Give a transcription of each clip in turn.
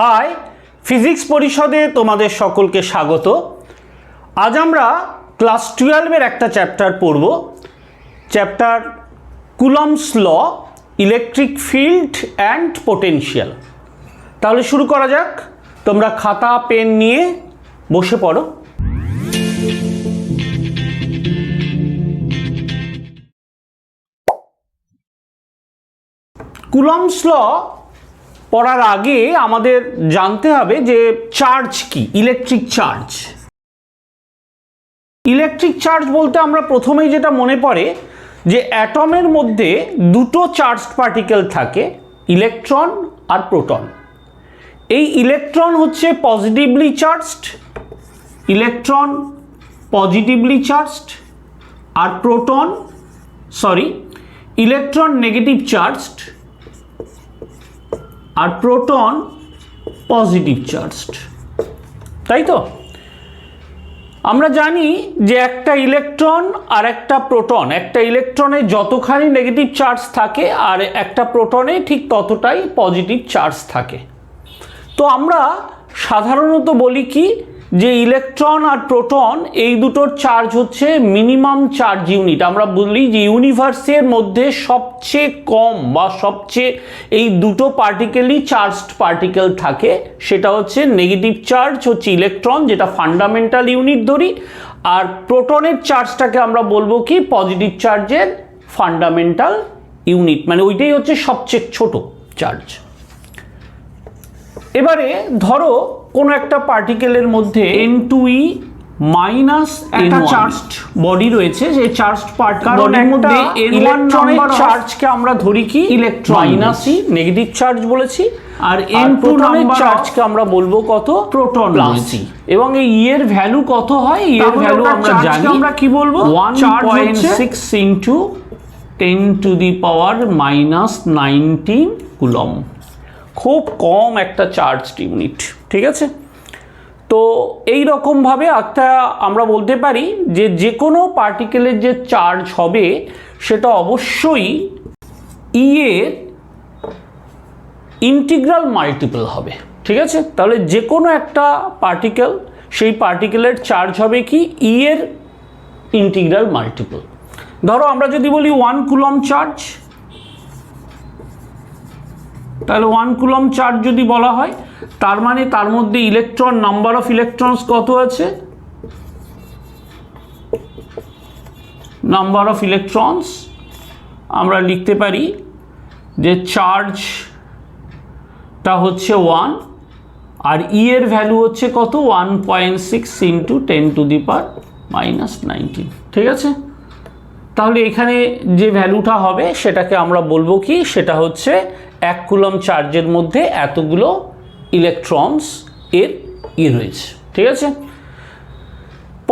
High, physics পরিষদে তোমাদের সকলকে স্বাগত। আজ আমরা ক্লাস 12-এর একটা চ্যাপ্টার পড়ব, chapter Coulomb's law, electric field and potential. তাহলে শুরু করা যাক। তোমরা খাতা পেন নিয়ে বসে পড়ো। কুলম্বস ল পড়ার আগে আমাদের জানতে হবে যে চার্জ কি, ইলেকট্রিক চার্জ। ইলেকট্রিক চার্জ বলতে আমরা প্রথমেই যেটা মনে পড়ে যে অ্যাটমের মধ্যে দুটো চার্জড পার্টিকেল থাকে, ইলেকট্রন আর প্রোটন। এই ইলেকট্রন হচ্ছে positively charged, electron positively charged, আর ইলেকট্রন নেগেটিভ চার্জড আর প্রোটন পজিটিভ চার্জড। তাই তো? আমরা জানি যে একটা ইলেকট্রন আর একটা প্রোটন, একটা ইলেকট্রনে যতখানি নেগেটিভ চার্জ থাকে আর একটা প্রোটনে ঠিক ততটাই পজিটিভ চার্জ থাকে। তো আমরা সাধারণত বলি কি যে ইলেকট্রন আর প্রোটন এই দুটোর চার্জ হচ্ছে মিনিমাম চার্জ ইউনিট। আমরা বলি যে ইউনিভার্সের মধ্যে সবচেয়ে কম বা সবচেয়ে এই দুটো পার্টিকেলই চার্জড পার্টিকেল থাকে, সেটা হচ্ছে নেগেটিভ চার্জ হচ্ছে ইলেকট্রন, যেটা ফান্ডামেন্টাল ইউনিট ধরি, আর প্রোটনের চার্জটাকে আমরা বলবো কি পজিটিভ চার্জের ফান্ডামেন্টাল ইউনিট, মানে ওইটাই হচ্ছে সবচেয়ে ছোট চার্জ। এবারে ধরো কোনো একটা পার্টিকেলের মধ্যে N2e মাইনাস একটা চার্জড বডি রয়েছে, সেই চার্জড পার্টিকেলের মধ্যে ইলেকট্রনের চার্জকে আমরা ধরি কি electron minus E, negative charge বলেছি, আর N2 এর চার্জকে আমরা বলবো কত, প্রোটন প্লাস ই। এবং এই ই এর ভ্যালু কত হয়, ই এর ভ্যালু আমরা জানি, আমরা কি বলবো 1.6 into 10 to the power minus 19 coulomb. খুব কম একটা চার্জ ইউনিট, ঠিক আছে? তো এই রকমভাবে একটা আমরা বলতে পারি যে যে কোনো পার্টিকেলের যে চার্জ হবে সেটা অবশ্যই ই এর ইন্টিগ্রাল মাল্টিপল হবে, ঠিক আছে? তাহলে যে কোনো একটা পার্টিকেল, সেই পার্টিকেলের চার্জ হবে কি ই এর ইন্টিগ্রাল মাল্টিপল। ধরো আমরা যদি বলি 1 কুলম্ব চার্জ, তাহলে 1 কুলম্ব চার্জ যদি বলা হয় তার মানে তার মধ্যে ইলেকট্রন, নাম্বার অফ ইলেকট্রনস কত আছে, নাম্বার অফ ইলেকট্রনস আমরা লিখতে পারি যে চার্জটা হচ্ছে 1 আর ই এর ভ্যালু হচ্ছে কত 1.6 into 10 to the power minus 19, ঠিক আছে? তাহলে এখানে যে ভ্যালুটা হবে সেটাকে আমরা বলবো কি, সেটা হচ্ছে 1 কুলম্ব চার্জের মধ্যে এতগুলো ইলেকট্রনস এর ই রয়েছে, ঠিক আছে?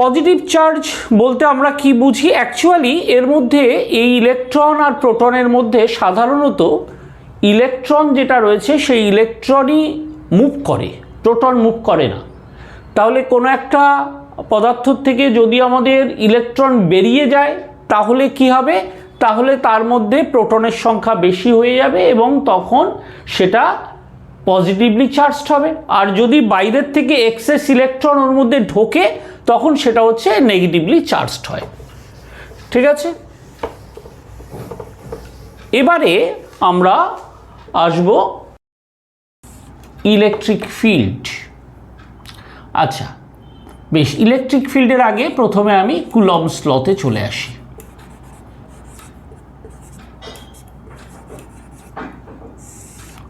পজিটিভ চার্জ বলতে আমরা কি বুঝি? অ্যাকচুয়ালি এর মধ্যে এই ইলেকট্রন আর প্রোটনের মধ্যে সাধারণত ইলেকট্রন যেটা রয়েছে সেই ইলেকট্রনই মুভ করে, প্রোটন মুভ করে না। তাহলে কোনো একটা পদার্থ থেকে যদি আমাদের ইলেকট্রন বেরিয়ে যায় তাহলে কি হবে? তাহলে তার মধ্যে প্রোটনের সংখ্যা বেশি হয়ে যাবে এবং তখন সেটা পজিটিভলি চার্জড হবে। আর যদি বাইরের থেকে এক্সেস ইলেকট্রন ওর মধ্যে ঢোকে তখন সেটা হচ্ছে নেগেটিভলি চার্জড হয়, ঠিক আছে? এবারে আমরা আসব ইলেকট্রিক ফিল্ড। আচ্ছা বেশ, ইলেকট্রিক ফিল্ডের আগে প্রথমে আমি কুলম্বস লতে চলে আসি।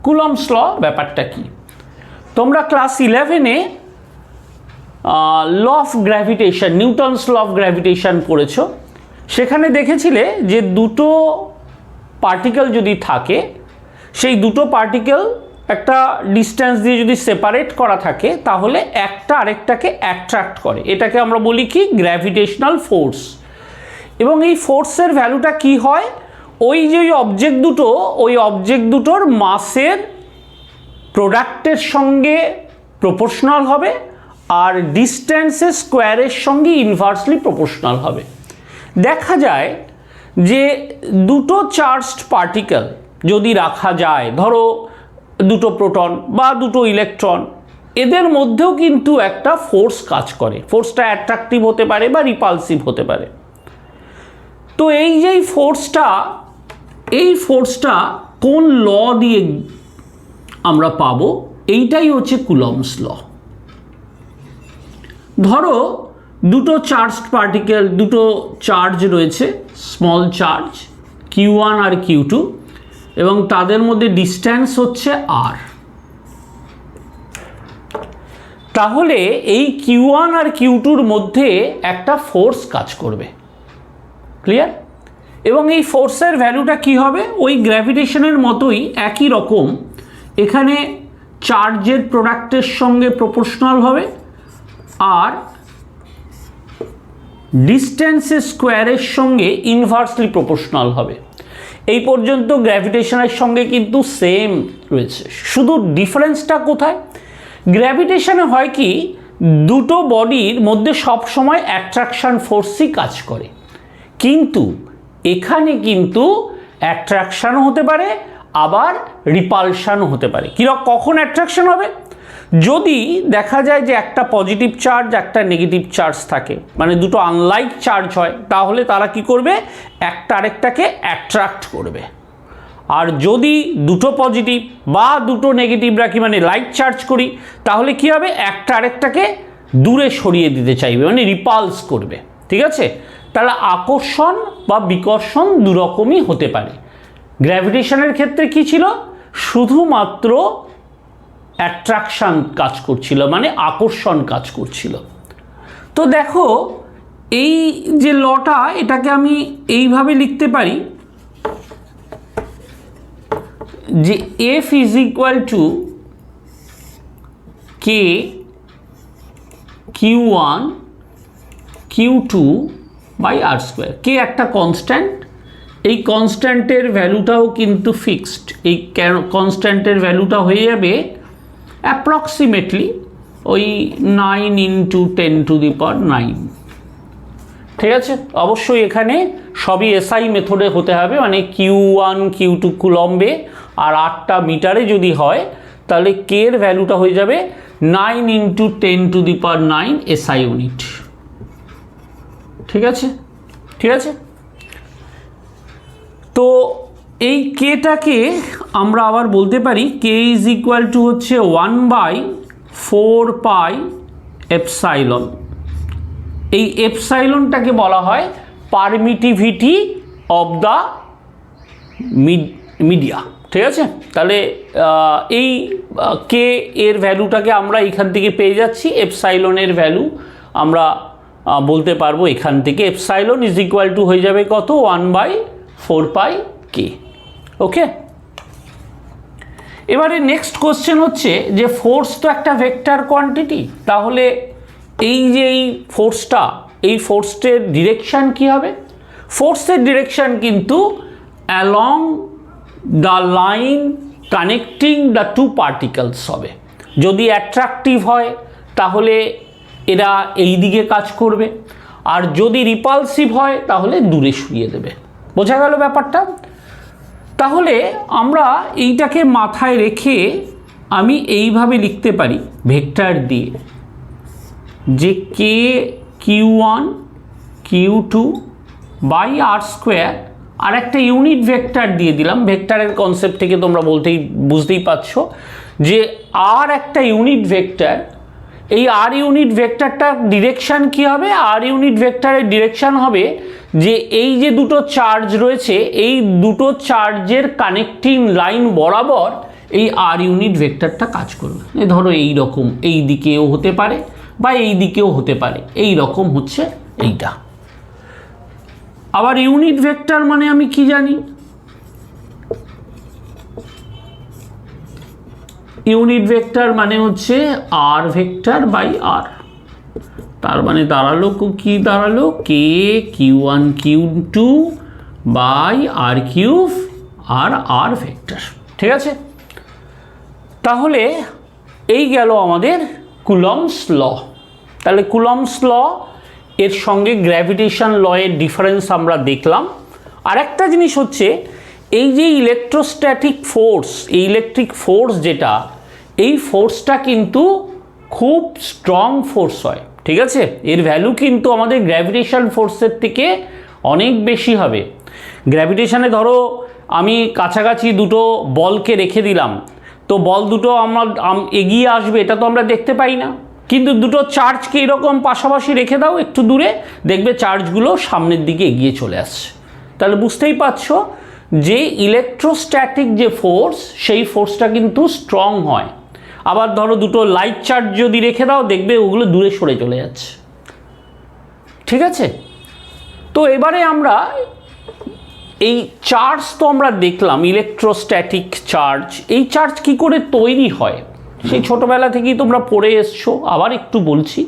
কুলম্বস ল ব্যাপারটা কি? তোমরা ক্লাস 11-এ law of gravitation, Newton's law of gravitation পড়েছো। সেখানে দেখেছিলে যে দুটো পার্টিকেল যদি থাকে, সেই দুটো পার্টিকেল একটা ডিস্টেন্স দিয়ে যদি সেপারেট করা থাকে তাহলে একটা আরেকটাকে অ্যাট্রাক্ট করে, এটাকে আমরা বলি কি গ্র্যাভিটেশনাল ফোর্স। এবং এই ফোর্সের ভ্যালুটা কি হয়, ওই যে অবজেক্ট দুটো, ওই অবজেক্ট দুটোর মাসের প্রোডাক্টের সঙ্গে প্রপোর্শনাল হবে আর ডিস্টেন্সের স্কোয়ারের সঙ্গে ইনভার্সলি প্রপোর্শনাল হবে। দেখা যায় যে দুটো চার্জড পার্টিকেল যদি রাখা যায়, ধরো দুটো প্রোটন বা দুটো ইলেকট্রন, এদের মধ্যেও কিন্তু একটা ফোর্স কাজ করে। ফোর্সটা অ্যাট্রাকটিভ হতে পারে বা রিপালসিভ হতে পারে। তো এই যে ফোর্সটা কোন ল দিয়ে আমরা পাবো, এইটাই হচ্ছে কুলম্বস ল। ধরো দুটো চার্জড পার্টিকেল, দুটো চার্জ রয়েছে, স্মল চার্জ Q1 আর Q2, এবং তাদের মধ্যে ডিস্ট্যান্স হচ্ছে r। তাহলে এই Q1 আর Q2-র মধ্যে একটা ফোর্স কাজ করবে, ক্লিয়ার? এবং এই ফোর্সের ভ্যালুটা কি হবে? ওই গ্র্যাভিটেশনের মতোই একই রকম, এখানে চার্জের প্রোডাক্টের সঙ্গে প্রপোর্শনাল হবে আর ডিস্টেন্সের স্কোয়ারের সঙ্গে ইনভার্সলি প্রপোর্শনাল হবে। এই পর্যন্ত গ্র্যাভিটেশনের সঙ্গে কিন্তু সেম রয়েছে, শুধু ডিফারেন্সটা কোথায়? গ্র্যাভিটেশনে হয় কি, দুটো বডির মধ্যে সবসময় অ্যাট্রাকশন ফোর্সই কাজ করে, কিন্তু এখানে কিন্তু অ্যাট্রাকশানও হতে পারে আবার রিপালশানও হতে পারে। কখন অ্যাট্রাকশন হবে? যদি দেখা যায় যে একটা পজিটিভ চার্জ একটা নেগেটিভ চার্জ থাকে, মানে দুটো আনলাইক চার্জ হয়, তাহলে তারা কি করবে? একটা আরেকটাকে অ্যাট্রাক্ট করবে। আর যদি দুটো পজিটিভ বা দুটো নেগেটিভ রাখি, মানে লাইক চার্জ করি, তাহলে কি হবে? একটা আরেকটাকে দূরে সরিয়ে দিতে চাইবে, মানে রিপালস করবে। ঠিক আছে? তাহলে আকর্ষণ বা বিকর্ষণ দুরকমই হতে পারে। গ্র্যাভিটেশনের ক্ষেত্রে কি ছিল? শুধুমাত্র অ্যাট্রাকশন কাজ করছিল, মানে আকর্ষণ কাজ করছিল। তো দেখো এই যে লটা, এটাকে আমি এইভাবে লিখতে পারি যে F is equal to K Q1 Q2 by r square. K একটা কনস্ট্যান্ট, এই কনস্ট্যান্টের ভ্যালুটাও কিন্তু ফিক্সড। এই কনস্ট্যান্টের ভ্যালুটা হয়ে যাবে অ্যাপ্রক্সিমেটলি ওই 9 × 10⁹। ঠিক আছে? অবশ্যই এখানে সবই এসআই মেথডে হতে হবে, মানে Q1 Q2 কুলম্বে আর 8টা মিটারে যদি হয়, তাহলে কে এর ভ্যালুটা হয়ে যাবে 9 × 10⁹ এসআই ইউনিট। ঠিক আছে? ঠিক আছে? তো এই কেটাকে আমরা আবার বলতে পারি কে ইজ ইকুয়াল টু হচ্ছে 1/4πε। এই এপসাইলনটাকে বলা হয় পারমিটিভিটি অফ দ্য মিডিয়া। ঠিক আছে? তাহলে এই কে এর ভ্যালুটাকে আমরা এখান থেকে পেয়ে যাচ্ছি, এপসাইলনের ভ্যালু আমরা বলতে পারবো এখান থেকে। এপসাইলন ইজ ইকুয়াল টু হয়ে যাবে কত? 1/4πk। ওকে, এবারে নেক্সট কোশ্চেন হচ্ছে যে ফোর্স তো একটা ভেক্টর কোয়ান্টিটি, তাহলে এই যে এই ফোর্সটা, এই ফোর্সের ডিরেকশান কি হবে? ফোর্সের ডিরেকশান কিন্তু along the line connecting the two particles হবে। যদি অ্যাট্রাকটিভ হয় তাহলে এরা এই দিকে কাজ করবে, আর যদি রিপালসিভ হয় তাহলে দূরে সরিয়ে দেবে। বোঝা গেল ব্যাপারটা? তাহলে আমরা এইটাকে মাথায় রেখে আমি এইভাবে লিখতে পারি ভেক্টর দিয়ে যে কে Q1 Q2 by r square, আর একটা ইউনিট ভেক্টর দিয়ে দিলাম। ভেক্টরের কনসেপ্ট থেকে তোমরা বুঝতেই পারছো যে আর একটা ইউনিট ভেক্টর, এই আর ইউনিট ভেক্টরটার ডিরেকশান কি হবে? আর ইউনিট ভেক্টরের ডিরেকশান হবে যে এই যে দুটো চার্জ রয়েছে, এই দুটো চার্জের কানেক্টিং লাইন বরাবর এই আর ইউনিট ভেক্টরটা কাজ করবে। ধরো এই রকম, এই দিকেও হতে পারে বা এই দিকেও হতে পারে, এই রকম হচ্ছে এইটা। আবার ইউনিট ভেক্টর মানে আমি কি জানি? ইউনিট ভেক্টর মানে হচ্ছে আর ভেক্টর বাই আর। তার মানে দাঁড়ালো কি? দাঁড়ালো k Q1 Q2 by r cube r r vector. ঠিক আছে? তাহলে এই গেল আমাদের কুলম্বস ল। তাহলে কুলম্বস ল এর সঙ্গে গ্র্যাভিটেশন ল এর ডিফারেন্স আমরা দেখলাম। আর একটা জিনিস হচ্ছে এই যে ইলেকট্রোস্ট্যাটিক ফোর্স, এই ইলেকট্রিক ফোর্স যেটা, এই ফোর্সটা কিন্তু খুব স্ট্রং ফোর্স হয়, ঠিক আছে। এর ভ্যালু কিন্তু আমাদের গ্র্যাভিটেশন ফোর্সের থেকে অনেক বেশি হবে। গ্র্যাভিটেশনে ধরো আমি কাছাকাছি দুটো বলকে রেখে দিলাম, তো বল দুটো এগিয়ে আসবে এটা তো আমরা দেখতে পাই না, কিন্তু দুটো চার্জকে এরকম পাশাপাশি রেখে দাও একটু দূরে, দেখবে চার্জগুলো সামনের দিকে এগিয়ে চলে আসছে। তাহলে বুঝতেই পারছো যে ইলেকট্রোস্ট্যাটিক যে ফোর্স, সেই ফোর্সটা কিন্তু স্ট্রং হয়। আবার ধরো দুটো লাইট চার্জ যদি রেখে দাও, দেখবে ওগুলো দূরে সরে চলে যাচ্ছে, ঠিক আছে। তো এবারে আমরা এই চার্জ তো আমরা দেখলাম, ইলেকট্রোস্ট্যাটিক চার্জ, এই চার্জ কি করে তৈরি হয় সেই ছোটবেলা থেকেই তোমরা পড়ে এসছো, আবার একটু বলছি।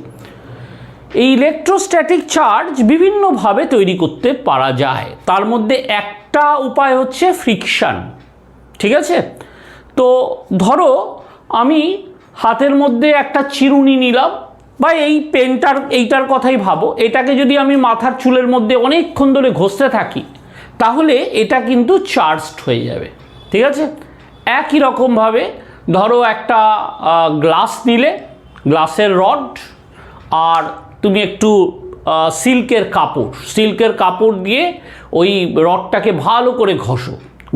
এই ইলেকট্রোস্ট্যাটিক চার্জ বিভিন্নভাবে তৈরি করতে পারা যায়, তার মধ্যে একটা উপায় হচ্ছে ফ্রিকশন, ঠিক আছে। তো ধরো আমি হাতের মধ্যে একটা চিরুনি নিলাম, বা এই এইটার কথাই ভাবো, এটাকে যদি আমি মাথার চুলের মধ্যে অনেকক্ষণ ধরে ঘষতে থাকি, তাহলে এটা কিন্তু চার্জড হয়ে যাবে, ঠিক আছে। একই রকমভাবে ধরো একটা গ্লাস নিলে, গ্লাসের রড, আর তুমি একটু সিল্কের কাপড় দিয়ে ওই রডটাকে ভালো করে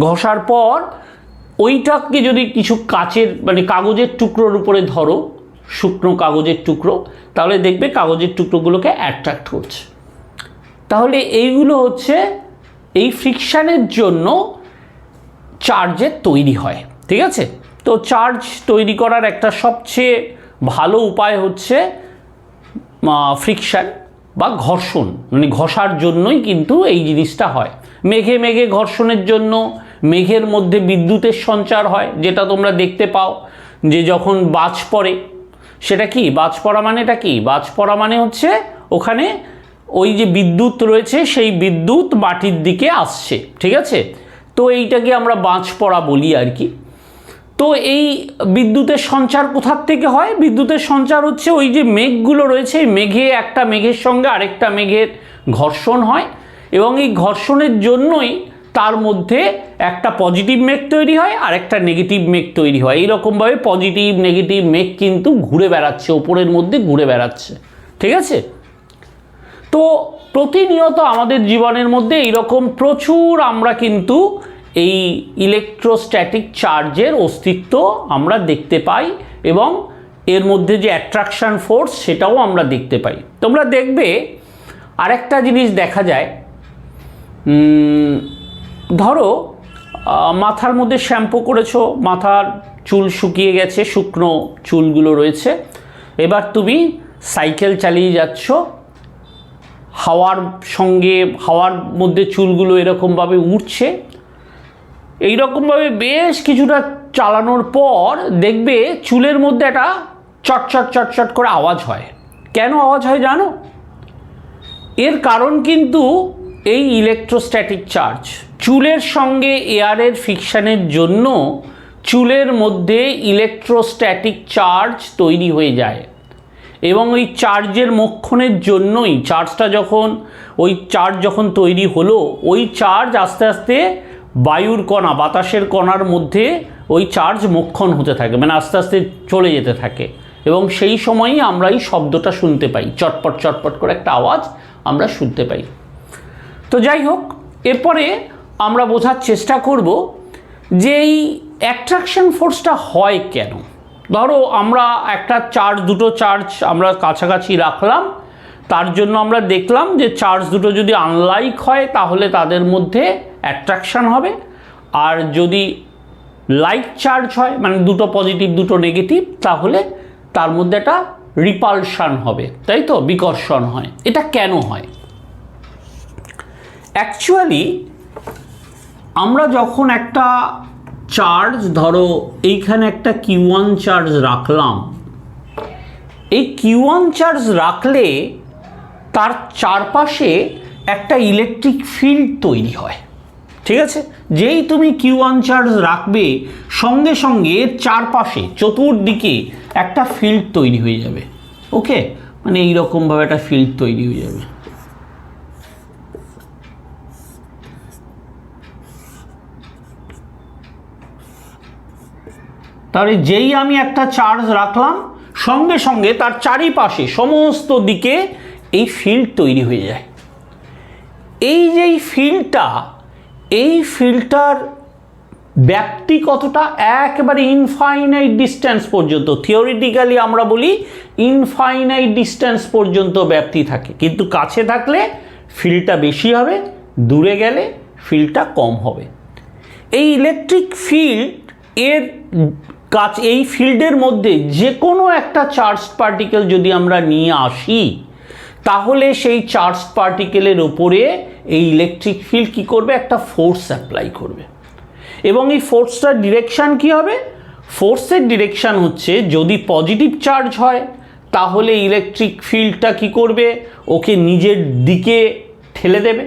ঘষার পর ওইটাকে যদি কিছু কাচের কাগজের টুকরোর উপরে ধরো, শুকনো কাগজের টুকরো, তাহলে দেখবে কাগজের টুকরোগুলোকে অ্যাট্রাক্ট করছে। তাহলে এইগুলো হচ্ছে এই ফ্রিকশানের জন্য চার্জের তৈরি হয়, ঠিক আছে। তো চার্জ তৈরি করার একটা সবচেয়ে ভালো উপায় হচ্ছে ফ্রিকশান বা ঘর্ষণ, ঘষার জন্যই কিন্তু এই জিনিসটা হয়। মেঘে ঘর্ষণের জন্য মেঘের মধ্যে বিদ্যুতের সঞ্চার হয়, যেটা তোমরা দেখতে পাও যে যখন বাজ পড়ে, সেটা কি বাজ পড়া মানেটা কি? বাজ পড়া মানে হচ্ছে ওখানে ওই যে বিদ্যুৎ রয়েছে, সেই বিদ্যুৎ মাটির দিকে আসছে, ঠিক আছে। তো এইটাকে আমরা বাজ পড়া বলি আর কি। তো এই বিদ্যুতের সঞ্চার কোথার থেকে হয়? বিদ্যুতের সঞ্চার হচ্ছে ওই যে মেঘগুলো রয়েছে, একটা মেঘের সঙ্গে আরেকটা মেঘের ঘর্ষণ হয়, এবং এই ঘর্ষণের জন্যই তার মধ্যে একটা পজিটিভ মেঘ তৈরি হয় আর একটা নেগেটিভ মেঘ তৈরি হয়। এইরকমভাবে পজিটিভ নেগেটিভ মেঘ কিন্তু ঘুরে বেড়াচ্ছে, ওপরের মধ্যে ঘুরে বেড়াচ্ছে, ঠিক আছে। তো প্রতিনিয়ত আমাদের জীবনের মধ্যে এইরকম প্রচুর আমরা কিন্তু এই ইলেকট্রোস্ট্যাটিক চার্জের অস্তিত্ব আমরা দেখতে পাই, এবং এর মধ্যে যে অ্যাট্রাকশন ফোর্স সেটাও আমরা দেখতে পাই। তোমরা দেখবে আরেকটা জিনিস দেখা যায়, ধরো মাথার মধ্যে শ্যাম্পু করেছো, মাথার চুল শুকিয়ে গেছে, শুকনো চুলগুলো রয়েছে, এবার তুমি সাইকেল চালিয়ে যাচ্ছ, হাওয়ার মধ্যে চুলগুলো এরকমভাবে উঠছে, এইরকমভাবে বেশ কিছুটা চালানোর পর দেখবে চুলের মধ্যে একটা চটচট করে আওয়াজ হয়। কেন আওয়াজ হয় জানো? এর কারণ কিন্তু এই ইলেকট্রোস্ট্যাটিক চার্জ। চুলের সঙ্গে এয়ারের ফ্রিকশনের জন্য চুলের মধ্যে ইলেকট্রোস্ট্যাটিক চার্জ তৈরি হয়ে যায়, এবং ওই চার্জের মোক্ষণের জন্যই ওই চার্জ যখন তৈরি হলো, ওই চার্জ আস্তে আস্তে বায়ুর কণা, বাতাসের কণার মধ্যে ওই চার্জ মোক্ষণ হতে থাকে, আস্তে আস্তে চলে যেতে থাকে, এবং সেই সময়ই আমরা এই শব্দটা শুনতে পাই, চটপট করে একটা আওয়াজ আমরা শুনতে পাই। তো যাই হোক, এরপরে আমরা বোঝার চেষ্টা করব যে এই অ্যাট্রাকশন ফোর্সটা হয় কেন। ধরো আমরা দুটো চার্জ আমরা কাছাকাছি রাখলাম, তার জন্য আমরা দেখলাম যে চার্জ দুটো যদি আনলাইক হয় তাহলে তাদের মধ্যে অ্যাট্রাকশন হবে, আর যদি লাইক চার্জ হয়, দুটো পজিটিভ দুটো নেগেটিভ, তাহলে তার মধ্যে একটা রিপালশন হবে, তাই তো, বিকর্ষণ হয়। এটা কেন হয়? অ্যাকচুয়ালি আমরা যখন একটা চার্জ, ধরো এইখানে একটা Q1 চার্জ রাখলাম, এই Q1 চার্জ রাখলে তার চারপাশে একটা ইলেকট্রিক ফিল্ড তৈরি হয়, ঠিক আছে। যেই তুমি Q1 চার্জ রাখবে, সঙ্গে সঙ্গে চারপাশে চতুর্দিকে একটা ফিল্ড তৈরি হয়ে যাবে, ওকে, এইরকমভাবে একটা ফিল্ড তৈরি হয়ে যাবে। তাহলে যেই আমি একটা চার্জ রাখলাম সঙ্গে সঙ্গে তার চারিপাশে সমস্ত দিকে এই ফিল্ড তৈরি হয়ে যায়। এই যে এই ফিল্ডটার ব্যাপ্তি কতটা, একেবারে ইনফাইনাইট ডিস্টেন্স পর্যন্ত। থিওরিটিক্যালি আমরা বলি ইনফাইনাইট ডিস্টেন্স পর্যন্ত ব্যাপ্তি থাকে, কিন্তু কাছে থাকলে ফিল্ডটা বেশি হবে, দূরে গেলে ফিল্ডটা কম হবে। এই ইলেকট্রিক ফিল্ড এর এই ফিল্ডের মধ্যে যে কোনো একটা চার্জ পার্টিকেল যদি আমরা নিয়ে আসি, তাহলে সেই চার্জ পার্টিকেলের উপরে এই ইলেকট্রিক ফিল্ড কি করবে, একটা ফোর্স অ্যাপ্লাই করবে। এবং এই ফোর্সটার ডিরেকশান কি হবে, ফোর্সের ডিরেকশান হচ্ছে যদি পজিটিভ চার্জ হয় তাহলে ইলেকট্রিক ফিল্ডটা কি করবে, ওকে নিজের দিকে ঠেলে দেবে।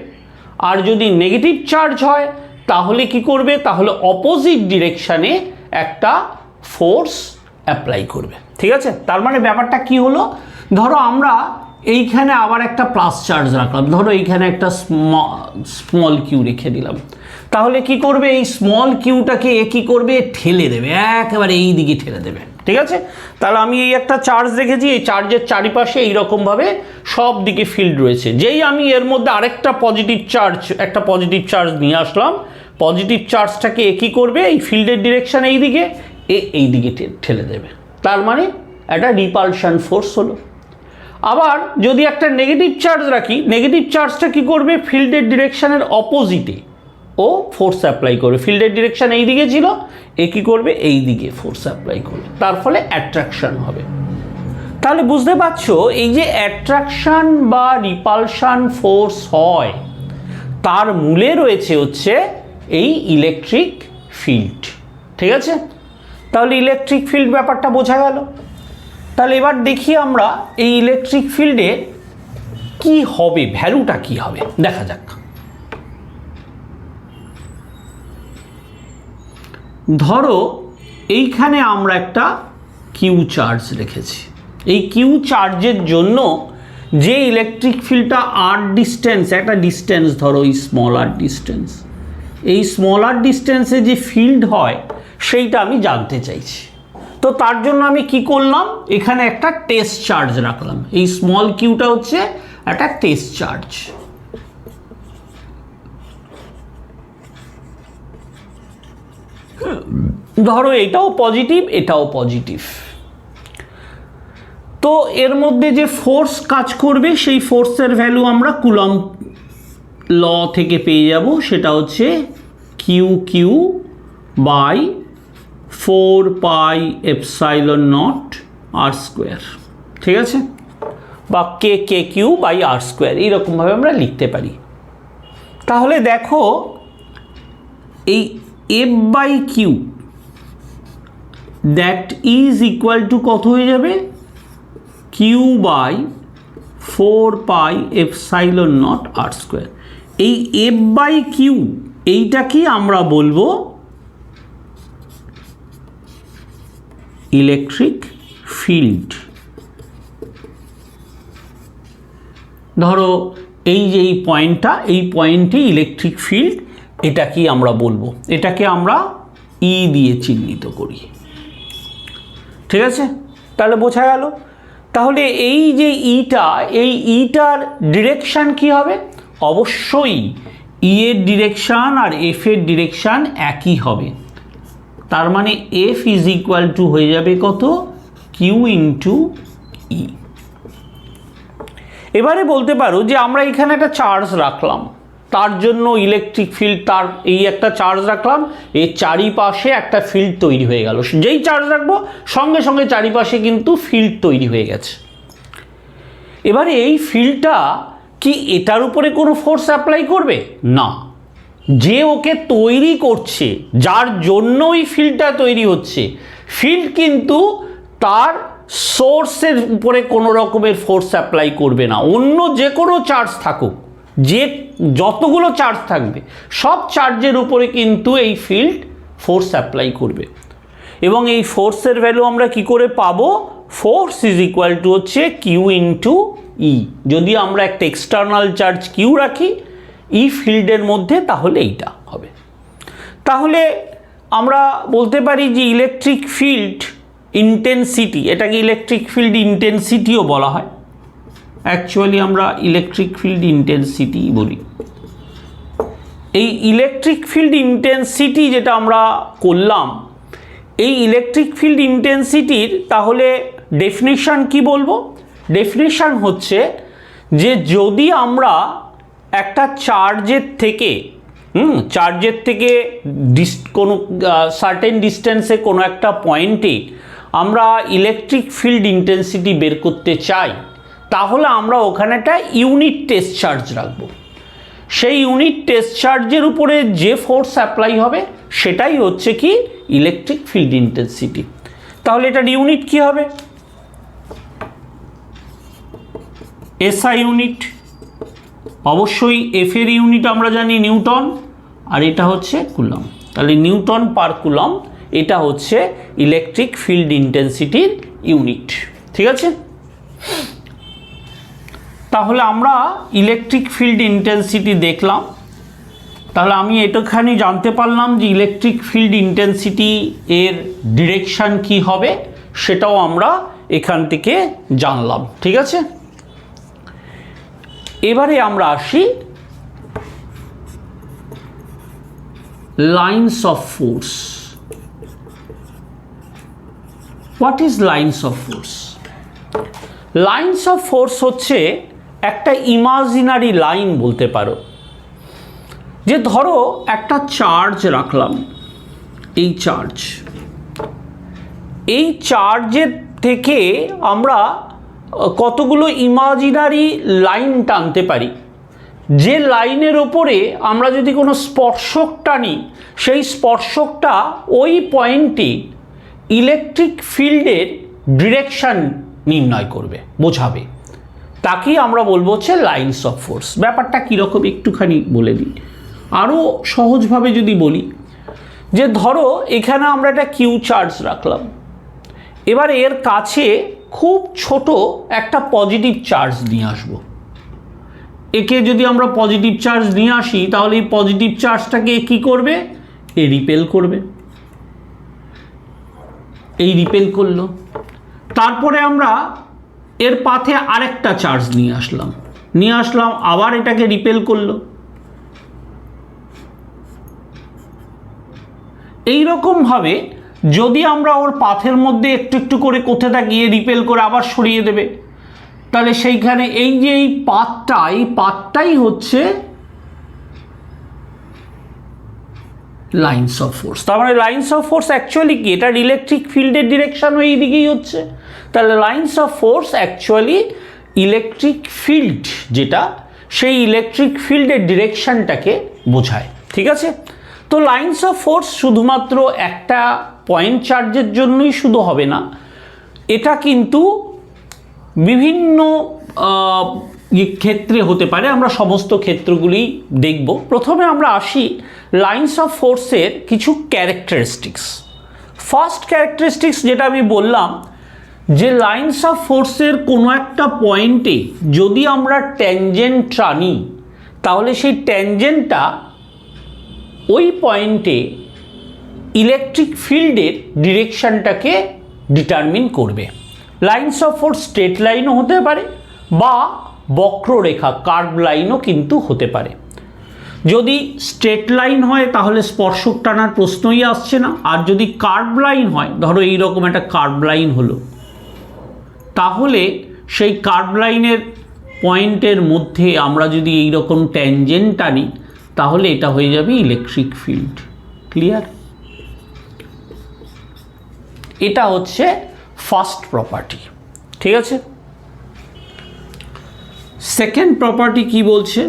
আর যদি নেগেটিভ চার্জ হয় তাহলে কি করবে, তাহলে অপোজিট ডিরেকশানে একটা ফোর্স অ্যাপ্লাই করবে। ঠিক আছে, তার মানে ব্যাপারটা কি হলো, ধরো আমরা এইখানে আবার একটা প্লাস চার্জ রাখলাম, ধরো এইখানে একটা স্মল কিউ রেখে দিলাম, তাহলে কি করবে, এই স্মল কিউটাকে কি করবে, ঠেলে দেবে, একেবারে এই দিকে ঠেলে দেবে। ঠিক আছে, তাহলে আমি এই একটা চার্জ রেখেছি, এই চার্জের চারিপাশে এইরকমভাবে সব দিকে ফিল্ড রয়েছে। যেই আমি এর মধ্যে আরেকটা পজিটিভ চার্জ নিয়ে আসলাম, পজিটিভ চার্জটাকে কি করবে, এই ফিল্ডের ডিরেকশন এই দিকে, এই দিকে ঠেলে দেবে। তার মানে একটা রিপালশন ফোর্স হলো। আবার যদি একটা নেগেটিভ চার্জ রাখি, নেগেটিভ চার্জটা কি করবে, ফিল্ডের ডিরেকশনের অপোজিটে ও ফোর্স অ্যাপ্লাই করবে। ফিল্ডের ডিরেকশন এই দিকে ছিল, কি করবে, এই দিকে ফোর্স অ্যাপ্লাই করবে, তার ফলে অ্যাট্রাকশন হবে। তাহলে বুঝতে পারছো এই যে অ্যাট্রাকশন বা রিপালশন ফোর্স হয়, তার মূলে রয়েছে হচ্ছে এই ইলেকট্রিক ফিল্ড। ঠিক আছে, তাহলে ইলেকট্রিক ফিল্ড ব্যাপারটা বোঝা গেল। তাহলে এবার দেখি আমরা এই ইলেকট্রিক ফিল্ডে কি হবে, ভ্যালুটা কি হবে দেখা যাক। ধরো এইখানে আমরা একটা কিউ চার্জ রেখেছি, এই কিউ চার্জের জন্য যে ইলেকট্রিক ফিল্ডটা আর ডিস্টেন্স, একটা ডিস্টেন্স ধরো এই স্মল আর ডিস্টেন্স, এই স্মল আর ডিস্টেন্সে যে ফিল্ড হয় সেইটা আমি জানতে চাইছি। তো তার জন্য আমি কি করলাম, এখানে একটা টেস্ট চার্জ রাখলাম, এই স্মল কিউটা হচ্ছে একটা টেস্ট চার্জ। ধরো এটাও পজিটিভ, এটাও পজিটিভ। তো এর মধ্যে যে ফোর্স কাজ করবে সেই ফোর্সের ভ্যালু আমরা কুলম্ব ল থেকে পেয়ে যাব, সেটা হচ্ছে Q Q by 4 πε0 r square. ঠিক আছে, বা K K Q by r square, এইরকমভাবে আমরা লিখতে পারি। তাহলে দেখো এই F by Q that is equal to কত হয়ে যাবে, কিউ বাই 4 πε0 আর স্কোয়ার। এই এফ বাই কিউ এইটাকে আমরা বলবো ইলেকট্রিক ফিল্ড। ধরো এই যে এই পয়েন্টটা, এই পয়েন্টে ইলেকট্রিক ফিল্ড, এটা কি আমরা বলবো, এটাকে আমরা ই দিয়ে চিহ্নিত করি। ঠিক আছে, তাহলে বোঝা গেল। তাহলে এই যে ইটা, এই ইটার ডিরেকশান কি হবে, অবশ্যই ই এর ডিরেকশান আর এফ এর ডিরেকশান একই হবে। তার মানে এফ ইজ ইকুয়াল টু হয়ে যাবে কত, কিউ ইন্টু ই। এবারে বলতে পারো যে আমরা এখানে একটা চার্জ রাখলাম, তার জন্য ইলেকট্রিক ফিল্ড, তার এই একটা চার্জ রাখলাম, এর চারিপাশে একটা ফিল্ড তৈরি হয়ে গেল। যেই চার্জ রাখবো সঙ্গে সঙ্গে চারিপাশে কিন্তু ফিল্ড তৈরি হয়ে গেছে। এবারে এই ফিল্ডটা কি এটার উপরে কোনো ফোর্স অ্যাপ্লাই করবে না, যে ওকে তৈরি করছে, যার জন্য ওই ফিল্ডটা তৈরি হচ্ছে, ফিল্ড কিন্তু তার সোর্সের উপরে কোনো রকমের ফোর্স অ্যাপ্লাই করবে না। অন্য যে কোনো চার্জ থাকুক, যে যতগুলো চার্জ থাকবে সব চার্জের উপরে কিন্তু এই ফিল্ড ফোর্স অ্যাপ্লাই করবে। এবং এই ফোর্সের ভ্যালু আমরা কি করে পাবো, ফোর্স ইজ ইকুয়াল টু হচ্ছে কিউ ইন্টু ই। যদি আমরা একটা এক্সটার্নাল চার্জ কিউ রাখি ই ফিল্ডের মধ্যে, তাহলে এইটা হবে। তাহলে আমরা বলতে পারি যে ইলেকট্রিক ফিল্ড ইন্টেন্সিটি, এটাকে ইলেকট্রিক ফিল্ড ইন্টেন্সিটিও বলা হয়। অ্যাকচুয়ালি আমরা ইলেকট্রিক ফিল্ড ইন্টেন্সিটি বলি। এই ইলেকট্রিক ফিল্ড ইন্টেন্সিটি যেটা আমরা করলাম, এই ইলেকট্রিক ফিল্ড ইন্টেন্সিটির তাহলে ডেফিনিশন কি বলবো? ডেফিনিশন হচ্ছে যে যদি আমরা একটা চার্জের থেকে কোনো সার্টেন ডিস্টেন্সে কোনো একটা পয়েন্টে আমরা ইলেকট্রিক ফিল্ড ইন্টেন্সিটি বের করতে চাই, তাহলে আমরা ওখানে একটা ইউনিট টেস্ট চার্জ রাখবো। সেই ইউনিট টেস্ট চার্জের উপরে যে ফোর্স অ্যাপ্লাই হবে সেটাই হচ্ছে কি ইলেকট্রিক ফিল্ড ইন্টেন্সিটি। তাহলে এটার ইউনিট কি হবে? SI unit. অবশ্যই এফ এর ইউনিট আমরা জানি নিউটন, আর এটা হচ্ছে কুলম। তাহলে নিউটন পার কুলম এটা হচ্ছে ইলেকট্রিক ফিল্ড ইন্টেন্সিটির ইউনিট। ঠিক আছে, তাহলে আমরা ইলেকট্রিক ফিল্ড ইন্টেন্সিটি দেখলাম। তাহলে আমি এটাখানি জানতে পারলাম যে ইলেকট্রিক ফিল্ড ইন্টেন্সিটি এর ডিরেকশন কি হবে, সেটাও আমরা এখান থেকে জানলাম। ঠিক আছে, এবারে আমরা আসি lines of force. What is lines of force? Lines of force হচ্ছে একটা ইমাজিনারি লাইন বলতে পারো। যে ধরো একটা চার্জ রাখলাম, এই চার্জের থেকে আমরা কতগুলো ইমাজিনারি লাইন টানতে পারি। যে লাইনের ওপরে আমরা যদি কোনো স্পর্শক টানি, সেই স্পর্শকটা ওই পয়েন্টে ইলেকট্রিক ফিল্ডের ডিরেকশন নির্ণয় করবে, বোঝাবে। তাকেই আমরা বলবো হচ্ছে লাইন্স অফ ফোর্স। ব্যাপারটা কীরকম একটুখানি বলে দিই, আরও সহজভাবে যদি বলি, যে ধরো এখানে আমরা একটা কিউ চার্জ রাখলাম, এবার এর কাছে খুব ছোট একটা পজিটিভ চার্জ নিয়ে আসবো। একে যদি আমরা পজিটিভ চার্জ নিয়ে আসি, তাহলে এই পজিটিভ চার্জটাকে কি করবে? রিপেল করবে। এই রিপেল করলো। তারপরে আমরা এর পাথে আরেকটা চার্জ নিয়ে আসলাম, আবার এটাকে রিপেল করলো। এইরকমভাবে যদি আমরা ওর পাথের মধ্যে একটু একটু করে কোথাটা গিয়ে রিপেল করে আবার সরিয়ে দেবে, তাহলে সেইখানে এই যে এই পাথটাই হচ্ছে লাইন্স অফ ফোর্স। তার মানে লাইন্স অফ ফোর্স অ্যাকচুয়ালি কি? এটার ইলেকট্রিক ফিল্ডের ডিরেকশনও এই দিকেই হচ্ছে। তাহলে lines of force actually electric field, যেটা সেই ইলেকট্রিক ফিল্ডের ডিরেকশনটাকে বোঝায়। ঠিক আছে, তো লাইন্স অফ ফোর্স শুধুমাত্র একটা পয়েন্ট চার্জের জন্যই শুধু হবে না, এটা কিন্তু বিভিন্ন ক্ষেত্রে হতে পারে। আমরা সমস্ত ক্ষেত্রগুলি দেখব। প্রথমে আমরা আসি লাইন্স অফ ফোর্সের কিছু ক্যারেক্টারিস্টিক্স। ফার্স্ট ক্যারেক্টারিস্টিক্স যেটা আমি বললাম, যে লাইন্স অফ ফোর্সের কোনো একটা পয়েন্টে যদি আমরা ট্যানজেন্ট টানি, তাহলে সেই ট্যানজেন্টটা ওই পয়েন্টে ইলেকট্রিক ফিল্ডের ডিরেকশনটাকে ডিটারমিন করবে। লাইন্স অফ ফোর্স স্ট্রেট লাইনও হতে পারে বা বক্ররেখা কার্ভ লাইনও কিন্তু হতে পারে। যদি স্ট্রেট লাইন হয় তাহলে স্পর্শক টানার প্রশ্নই আসছে না, আর যদি কার্ভ লাইন হয়, ধরো এইরকম একটা কার্ভ লাইন হলো, তাহলে সেই কার্ভ লাইনের পয়েন্টের মধ্যে আমরা যদি এইরকম ট্যানজেন্ট টানি, তাহলে এটা হয়ে যাবে ইলেকট্রিক ফিল্ড। ক্লিয়ার? এটা হচ্ছে ফার্স্ট প্রপার্টি। ঠিক আছে, সেকেন্ড প্রপার্টি কি বলছে?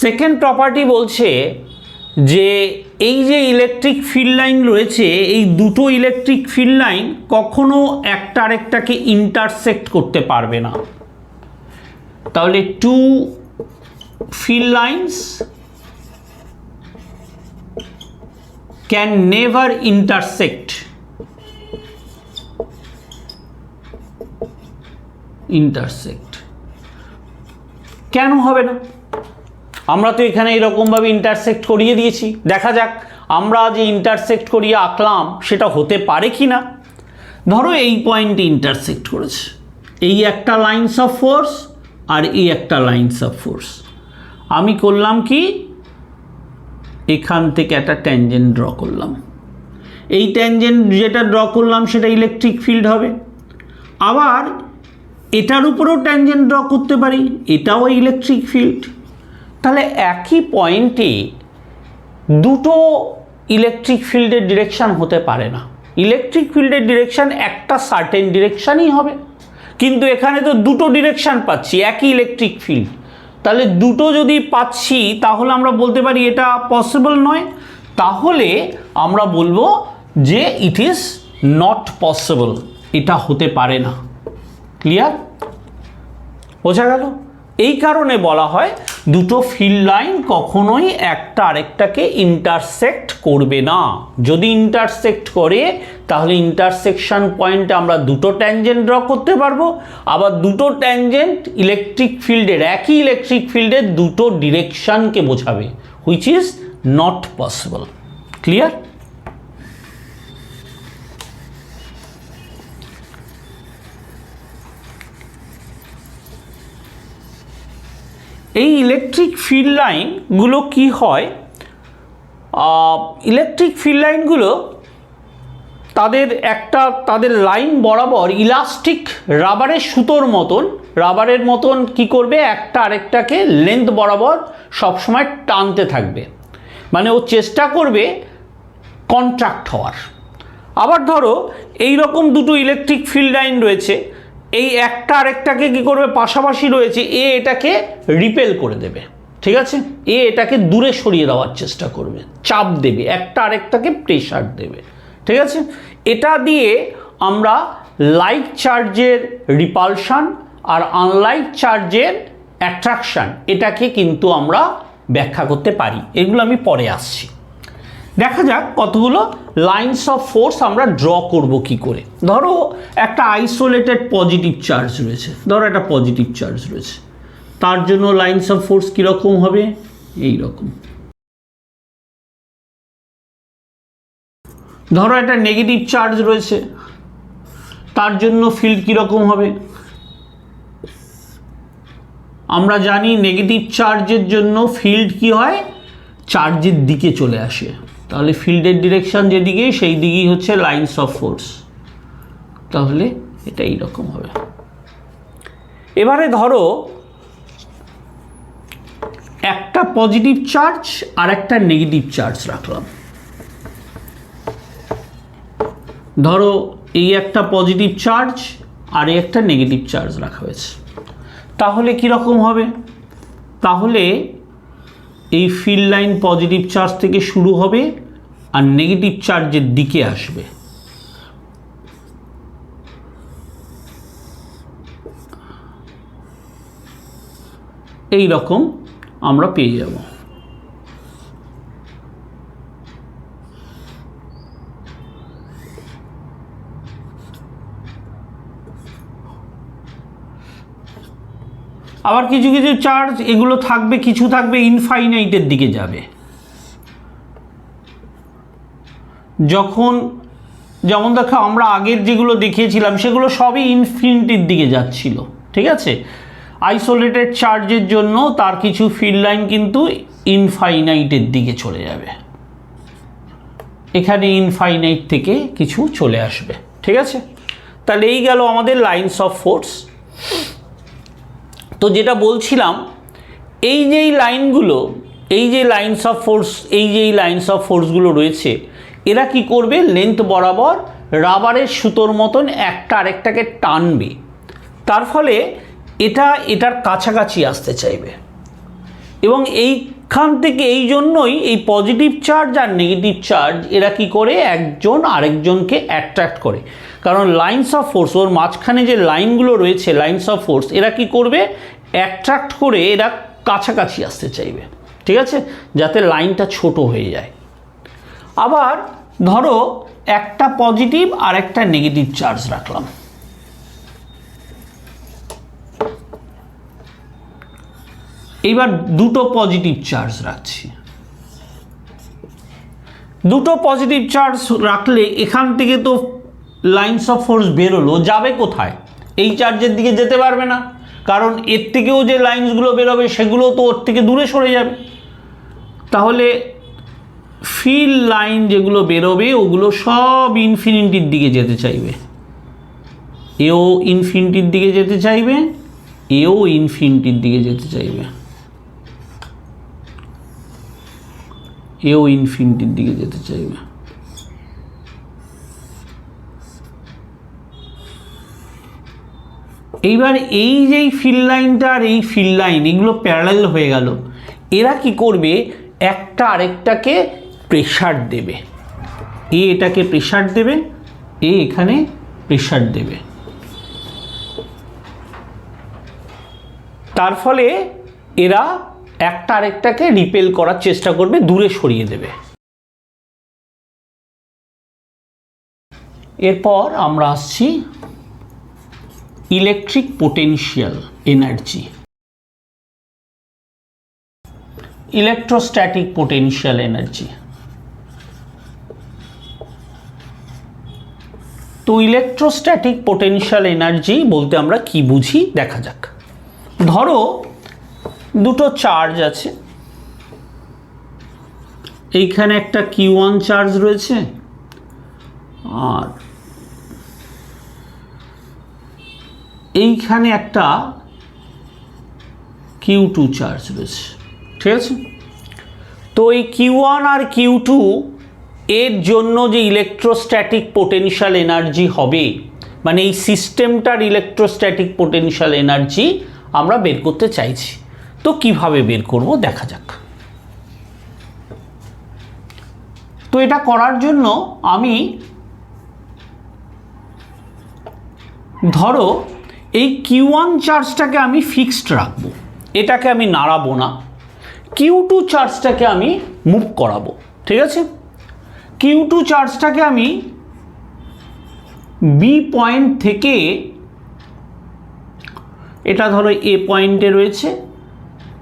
সেকেন্ড প্রপার্টি বলছে যে এই যে ইলেকট্রিক ফিল্ড লাইন রয়েছে, এই দুটো ইলেকট্রিক ফিল্ড লাইন কখনো একটা আরেকটাকে ইন্টারসেক্ট করতে পারবে না। তাহলে two field lines can never intersect. কেন হবে না? আমরা তো এখানে এরকমভাবে ইন্টারসেক্ট করিয়ে দিয়েছি। দেখা যাক আমরা যে ইন্টারসেক্ট করিয়ে আঁকলাম সেটা হতে পারে কি না। ধরো এই পয়েন্টে ইন্টারসেক্ট করেছে, এই একটা লাইনস অফ ফোর্স আর এই একটা লাইনস অফ ফোর্স। আমি করলাম কি, এখান থেকে একটা ট্যানজেন্ট ড্র করলাম। এই ট্যানজেন্ট যেটা ড্র করলাম সেটা ইলেকট্রিক ফিল্ড হবে। আবার এটার উপরেও ট্যানজেন্ট ড্র করতে পারি, এটাও ইলেকট্রিক ফিল্ড। তাহলে একই পয়েন্টে দুটো ইলেকট্রিক ফিল্ডের ডিরেকশান হতে পারে না। ইলেকট্রিক ফিল্ডের ডিরেকশান একটা সার্টেন ডিরেকশানই হবে, কিন্তু এখানে তো দুটো ডিরেকশান পাচ্ছি একই ইলেকট্রিক ফিল্ড। তাহলে দুটো যদি পাচ্ছি তাহলে আমরা বলতে পারি এটা পসিবল নয়। তাহলে আমরা বলবো যে ইট ইজ নট পসিবল, এটা হতে পারে না। ক্লিয়ার? বোঝা গেল? এই কারণে বলা হয় দুটো ফিল্ড লাইন কখনোই একটা আরেকটাকে ইন্টারসেক্ট করবে না। যদি ইন্টারসেক্ট করে তাহলে ইন্টারসেকশন পয়েন্টে আমরা দুটো ট্যানজেন্ট ড্র করতে পারবো। আবার দুটো ট্যানজেন্ট ইলেকট্রিক ফিল্ডের, একই ইলেকট্রিক ফিল্ডের দুটো ডিরেকশনকে বোঝাবে, which is not possible. Clear? এই ইলেকট্রিক ফিল্ড লাইনগুলো কি হয়, ইলেকট্রিক ফিল্ড লাইনগুলো তাদের লাইন বরাবর ইলাস্টিক রাবারের সুতোর মতন, রাবারের মতন কি করবে, একটা আরেকটাকে লেন্থ বরাবর সবসময় টানতে থাকবে, মানে ও চেষ্টা করবে কন্ট্রাক্ট হওয়ার। আবার ধরো এই রকম দুটো ইলেকট্রিক ফিল্ড লাইন রয়েছে, এই একটা আরেকটাকে কি করবে, পাশাপাশি রয়েছে, এ এটাকে রিপেল করে দেবে, ঠিক আছে, এ এটাকে দূরে সরিয়ে দেওয়ার চেষ্টা করবে, চাপ দেবে, একটা আরেকটাকে প্রেশার দেবে, ঠিক আছে। এটা দিয়ে আমরা লাইক চার্জের রিপালশন আর আনলাইক চার্জের অ্যাট্রাকশান এটাকে কিন্তু আমরা ব্যাখ্যা করতে পারি। এগুলো আমি পরে আসছি। দেখা যাক কতগুলো লাইনস অফ ফোর্স আমরা ড্র করব কি করে। ধরো একটা আইসোলেটেড পজিটিভ চার্জ রয়েছে, ধরো একটা পজিটিভ চার্জ রয়েছে, তার জন্য লাইনস অফ ফোর্স কীরকম হবে, এই রকম। ধরো একটা নেগেটিভ চার্জ রয়েছে, তার জন্য ফিল্ড কীরকম হবে। আমরা জানি নেগেটিভ চার্জের জন্য ফিল্ড কি হয়, চার্জের দিকে চলে আসে, তাহলে ফিল্ডের ডিরেকশন যেদিকে সেই দিকেই হচ্ছে লাইনস অফ ফোর্স। তাহলে এটা এইরকম হবে। এবারে ধরো একটা পজিটিভ চার্জ আর একটা নেগেটিভ চার্জ রাখলাম। ধরো এই একটা পজিটিভ চার্জ আর এই একটা নেগেটিভ চার্জ রাখা হয়েছে, তাহলে কীরকম হবে, তাহলে এই ফিল্ড লাইন পজিটিভ চার্জ থেকে শুরু হবে আর নেগেটিভ চার্জের দিকে আসবে। এই রকম আমরা পেয়ে যাব। আবার কিছু কিছু চার্জ এগুলো থাকবে, কিছু থাকবে ইনফাইনাইটের দিকে যাবে। যেমন দেখো আমরা আগের যেগুলো দেখিয়েছিলাম সেগুলো সবই ইনফিনিটির দিকে যাচ্ছিল, ঠিক আছে। আইসোলেটেড চার্জের জন্য তার কিছু ফিল্ড লাইন কিন্তু ইনফাইনাইটের দিকে চলে যাবে, এখানে ইনফাইনাইট থেকে কিছু চলে আসবে, ঠিক আছে। তাহলে এই গেল আমাদের লাইনস অফ ফোর্স। তো যেটা বলছিলাম, এই যেই লাইনগুলো, এই যে লাইনস অফ ফোর্স, এই যেই লাইনস অফ ফোর্সগুলো রয়েছে, এরা কি করবে, লেন্থ বরাবর রাবারের সুতোর মতন একটা আরেকটাকে টানবে, তার ফলে এটা এটার কাছাকাছি আসতে চাইবে। এবং এইখান থেকে এই জন্যই এই পজিটিভ চার্জ আর নেগেটিভ চার্জ এরা কি করে, একজন আরেকজনকে অ্যাট্রাক্ট করে। কারণ লাইনস অফ ফোর্স, ওর মাঝখানে যে লাইনগুলো রয়েছে লাইনস অফ ফোর্স, এরা কি করবে, অ্যাট্রাক্ট করে এরা কাছাকাছি আসতে চাইবে, ঠিক আছে, যাতে লাইনটা ছোট হয়ে যায়। আবার ধরো একটা পজিটিভ আর একটা নেগেটিভ চার্জ রাখলাম, এইবার দুটো পজিটিভ চার্জ রাখছি, দুটো পজিটিভ চার্জ রাখলে এখান থেকে তো লাইন্স অফ ফোর্স বেরোলো, যাবে কোথায়? এই চার্জের দিকে যেতে পারবে না, কারণ এর থেকেও যে লাইন্সগুলো বেরোবে সেগুলো তো ওর থেকে দূরে সরে যাবে। তাহলে ফিল্ড লাইন যেগুলো বেরোবে ওগুলো সব ইনফিনিটির দিকে যেতে চাইবে, এও ইনফিনিটির দিকে যেতে চাইবে, এও ইনফিনিটির দিকে যেতে চাইবে, এও ইনফিনিটির দিকে যেতে চাইবে। এইবার এই যে ফিল্ড লাইনটা আর এই ফিল্ড লাইন এগুলো প্যারালাল হয়ে গেল, এরা কি করবে? একটা আরেকটাকে প্রেসার দেবে, এ এটাকে প্রেসার দেবে, এ এখানে প্রেসার দেবে, তার ফলে এরা একটা আরেকটাকে রিপেল করার চেষ্টা করবে, দূরে সরিয়ে দেবে। এরপর আমরা আসছি electric potential energy, electrostatic potential energy. তো ইলেকট্রোস্ট্যাটিক পোটেনশিয়াল এনার্জি বলতে আমরা কি বুঝি দেখা যাক। ধরো দুটো চার্জ আছে, এইখানে একটা Q1 চার্জ রয়েছে আর এইখানে একটা Q2 চার্জ রয়েছে, ঠিক আছে? তো এই Q1 আর Q2 এর জন্য যে ইলেকট্রোস্ট্যাটিক পোটেনশিয়াল এনার্জি হবে, মানে এই সিস্টেমটার ইলেকট্রোস্ট্যাটিক পোটেনশিয়াল এনার্জি আমরা বের করতে চাইছি। তো কিভাবে বের করব দেখা যাক। তো এটা করার জন্য আমি ধরো এই Q1 চার্জটাকে আমি ফিক্সড রাখবো, এটাকে আমি নাড়াবো না। Q2 চার্জটাকে আমি মুভ করাবো, ঠিক আছে? Q2 চার্জটাকে আমি B পয়েন্ট থেকে, এটা ধরো A পয়েন্টে রয়েছে,